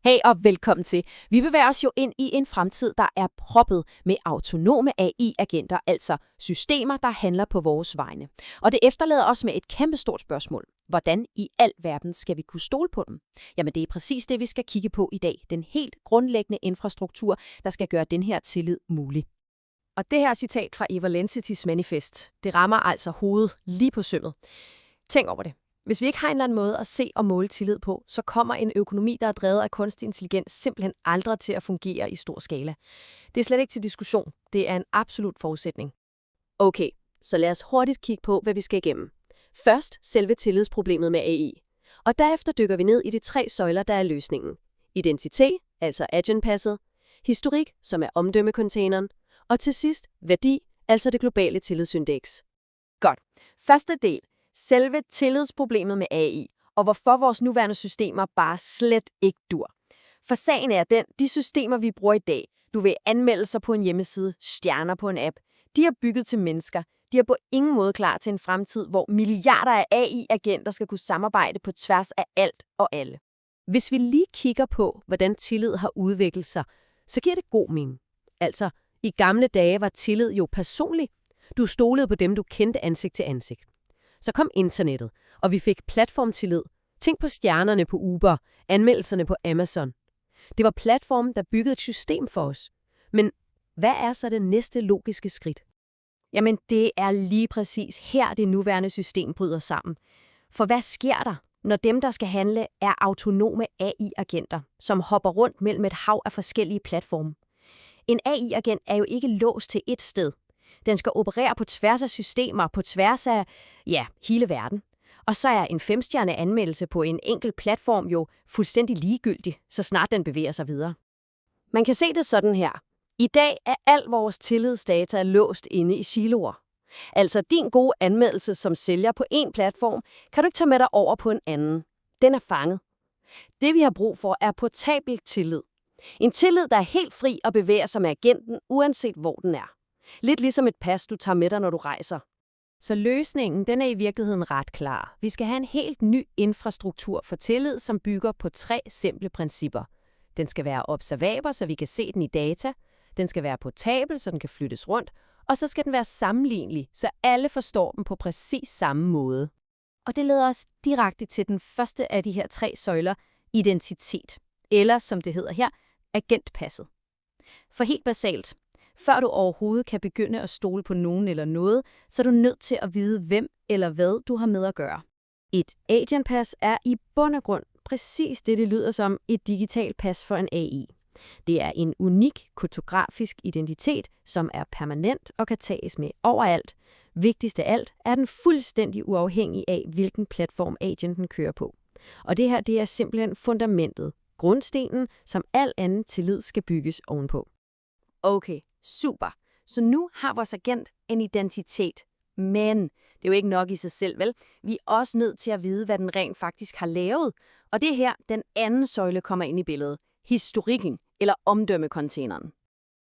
Hej og velkommen til. Vi bevæger os jo ind i en fremtid, der er proppet med autonome AI-agenter, altså systemer, der handler på vores vegne. Og det efterlader os med et kæmpestort spørgsmål. Hvordan i al verden skal vi kunne stole på dem? Jamen det er præcis det, vi skal kigge på i dag. Den helt grundlæggende infrastruktur, der skal gøre den her tillid mulig. Og det her citat fra Eva Lencetys manifest, det rammer altså hovedet lige på sømmet. Tænk over det. Hvis vi ikke har en eller anden måde at se og måle tillid på, så kommer en økonomi, der er drevet af kunstig intelligens, simpelthen aldrig til at fungere i stor skala. Det er slet ikke til diskussion. Det er en absolut forudsætning. Okay, så lad os hurtigt kigge på, hvad vi skal igennem. Først selve tillidsproblemet med AI. Og derefter dykker vi ned i de 3 søjler, der er løsningen. Identitet, altså agentpasset, historik, som er omdømmecontaineren, og til sidst værdi, altså det globale tillidsindeks. Godt. Første del. Selve tillidsproblemet med AI, og hvorfor vores nuværende systemer bare slet ikke dur. For sagen er den, de systemer, vi bruger i dag, du vil anmeldelser på en hjemmeside, stjerner på en app, de er bygget til mennesker. De er på ingen måde klar til en fremtid, hvor milliarder af AI-agenter skal kunne samarbejde på tværs af alt og alle. Hvis vi lige kigger på, hvordan tillid har udviklet sig, så giver det god mening. Altså, i gamle dage var tillid jo personlig. Du stolede på dem, du kendte ansigt til ansigt. Så kom internettet, og vi fik platformtillid. Tænk på stjernerne på Uber, anmeldelserne på Amazon. Det var platformen, der byggede et system for os. Men hvad er så det næste logiske skridt? Jamen, det er lige præcis her, det nuværende system bryder sammen. For hvad sker der, når dem, der skal handle, er autonome AI-agenter, som hopper rundt mellem et hav af forskellige platforme? En AI-agent er jo ikke låst til ét sted. Den skal operere på tværs af systemer, på tværs af, hele verden. Og så er en 5-stjerne anmeldelse på en enkelt platform jo fuldstændig ligegyldig, så snart den bevæger sig videre. Man kan se det sådan her. I dag er al vores tillidsdata låst inde i siloer. Altså din gode anmeldelse som sælger på en platform, kan du ikke tage med dig over på en anden. Den er fanget. Det vi har brug for er portabel tillid. En tillid, der er helt fri og bevæger sig med agenten, uanset hvor den er. Lidt ligesom et pas, du tager med dig, når du rejser. Så løsningen, den er i virkeligheden ret klar. Vi skal have en helt ny infrastruktur for tillid, som bygger på 3 simple principper. Den skal være observabel, så vi kan se den i data. Den skal være portabel, så den kan flyttes rundt. Og så skal den være sammenlignelig, så alle forstår den på præcis samme måde. Og det leder os direkte til den første af de her 3 søjler, identitet. Eller som det hedder her, agentpasset. For helt basalt, før du overhovedet kan begynde at stole på nogen eller noget, så er du nødt til at vide, hvem eller hvad du har med at gøre. Et agentpas er i bund og grund præcis det lyder som et digitalt pas for en AI. Det er en unik kryptografisk identitet, som er permanent og kan tages med overalt. Vigtigst af alt er den fuldstændig uafhængig af, hvilken platform agenten kører på. Og det her, det er simpelthen fundamentet, grundstenen, som al anden tillid skal bygges ovenpå. Okay, super. Så nu har vores agent en identitet. Men det er jo ikke nok i sig selv, vel? Vi er også nødt til at vide, hvad den rent faktisk har lavet. Og det er her, den anden søjle kommer ind i billedet. Historikken, eller omdømmecontaineren.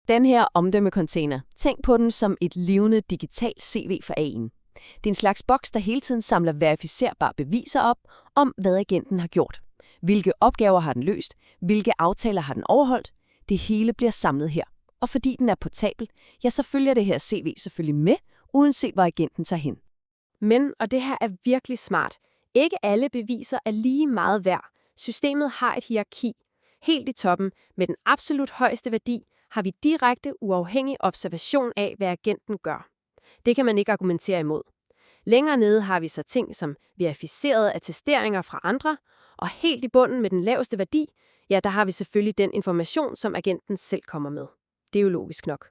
Den her omdømmecontainer, tænk på den som et levende digitalt CV for AI'en. Det er en slags boks, der hele tiden samler verificerbare beviser op om, hvad agenten har gjort. Hvilke opgaver har den løst? Hvilke aftaler har den overholdt? Det hele bliver samlet her. Og fordi den er portabel, ja, så følger det her CV selvfølgelig med, uanset hvor agenten tager hen. Men, og det her er virkelig smart, ikke alle beviser er lige meget værd. Systemet har et hierarki. Helt i toppen, med den absolut højeste værdi, har vi direkte uafhængig observation af, hvad agenten gør. Det kan man ikke argumentere imod. Længere nede har vi så ting som verificerede attesteringer fra andre, og helt i bunden med den laveste værdi, ja, der har vi selvfølgelig den information, som agenten selv kommer med. Det er jo logisk nok.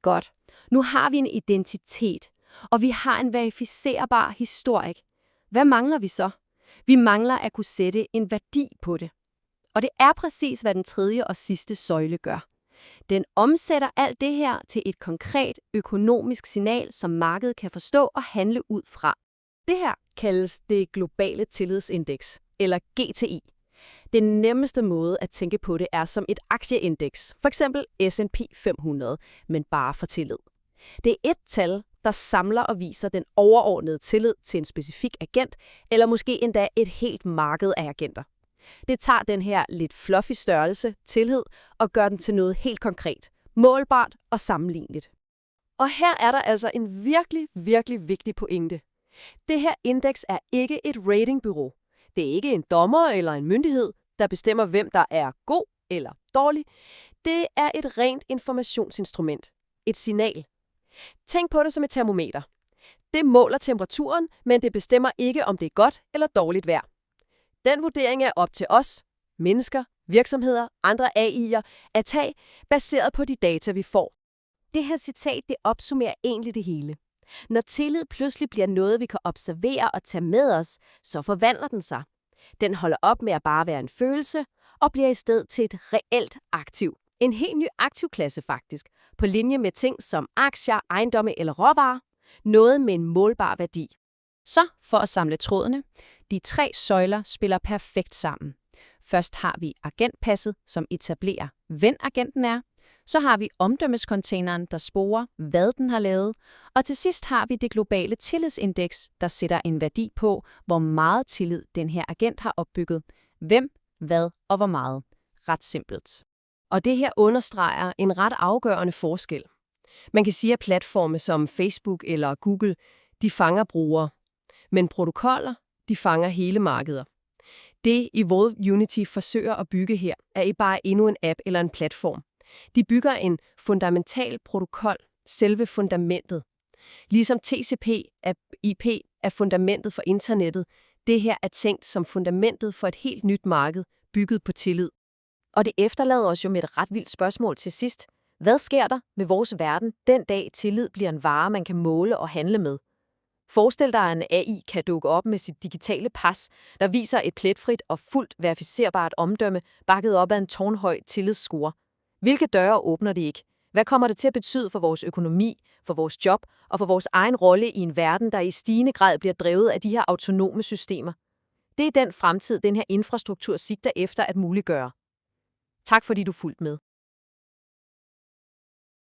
Godt. Nu har vi en identitet, og vi har en verificerbar historik. Hvad mangler vi så? Vi mangler at kunne sætte en værdi på det. Og det er præcis, hvad den 3. og sidste søjle gør. Den omsætter alt det her til et konkret økonomisk signal, som markedet kan forstå og handle ud fra. Det her kaldes det globale tillidsindeks, eller GTI. Den nemmeste måde at tænke på det er som et aktieindeks, f.eks. S&P 500, men bare for tillid. Det er et tal, der samler og viser den overordnede tillid til en specifik agent, eller måske endda et helt marked af agenter. Det tager den her lidt fluffy størrelse, tillid, og gør den til noget helt konkret, målbart og sammenligneligt. Og her er der altså en virkelig, virkelig vigtig pointe. Det her indeks er ikke et ratingbureau. Det er ikke en dommer eller en myndighed, der bestemmer, hvem der er god eller dårlig. Det er et rent informationsinstrument. Et signal. Tænk på det som et termometer. Det måler temperaturen, men det bestemmer ikke, om det er godt eller dårligt vejr. Den vurdering er op til os, mennesker, virksomheder, andre AI'er, at tage, baseret på de data, vi får. Det her citat, det opsummerer egentlig det hele. Når tillid pludselig bliver noget, vi kan observere og tage med os, så forvandler den sig. Den holder op med at bare være en følelse, og bliver i stedet til et reelt aktiv. En helt ny aktivklasse faktisk, på linje med ting som aktier, ejendomme eller råvarer. Noget med en målbar værdi. Så for at samle trådene. De 3 søjler spiller perfekt sammen. Først har vi agentpasset, som etablerer, hvem agenten er. Så har vi omdømmescontaineren, der sporer, hvad den har lavet. Og til sidst har vi det globale tillidsindeks, der sætter en værdi på, hvor meget tillid den her agent har opbygget. Hvem, hvad og hvor meget. Ret simpelt. Og det her understreger en ret afgørende forskel. Man kan sige, at platforme som Facebook eller Google, de fanger brugere. Men protokoller, de fanger hele markeder. Det Evolve Unity forsøger at bygge her, er ikke bare endnu en app eller en platform. De bygger en fundamental protokol, selve fundamentet. Ligesom TCP/IP er fundamentet for internettet, det her er tænkt som fundamentet for et helt nyt marked, bygget på tillid. Og det efterlader os jo med et ret vildt spørgsmål til sidst. Hvad sker der med vores verden, den dag tillid bliver en vare, man kan måle og handle med? Forestil dig, at en AI kan dukke op med sit digitale pas, der viser et pletfrit og fuldt verificerbart omdømme, bakket op af en tårnhøj tillidsscore. Hvilke døre åbner det ikke? Hvad kommer det til at betyde for vores økonomi, for vores job og for vores egen rolle i en verden, der i stigende grad bliver drevet af de her autonome systemer? Det er den fremtid, den her infrastruktur sigter efter at muliggøre. Tak fordi du fulgte med.